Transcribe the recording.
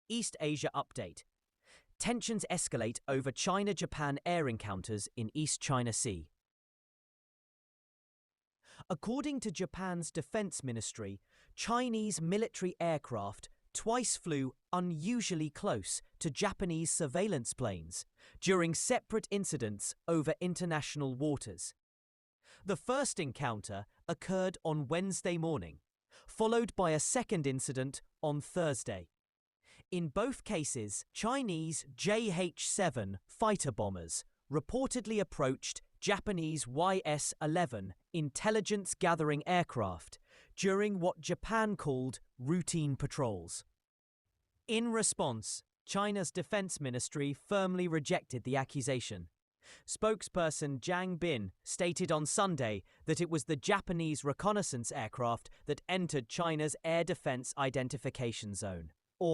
East Asia update. Tensions escalate over China-Japan air encounters in East China Sea. According to Japan's defense ministry, Chinese military aircraft twice flew unusually close to Japanese surveillance planes during separate incidents over international waters. The first encounter occurred on Wednesday morning, followed by a second incident on Thursday. In both cases, Chinese JH-7 fighter bombers reportedly approached Japanese YS-11 intelligence-gathering aircraft during what Japan called routine patrols. In response, China's defense ministry firmly rejected the accusation. Spokesperson Zhang Bin stated on Sunday that it was the Japanese reconnaissance aircraft that entered China's air defense identification zone.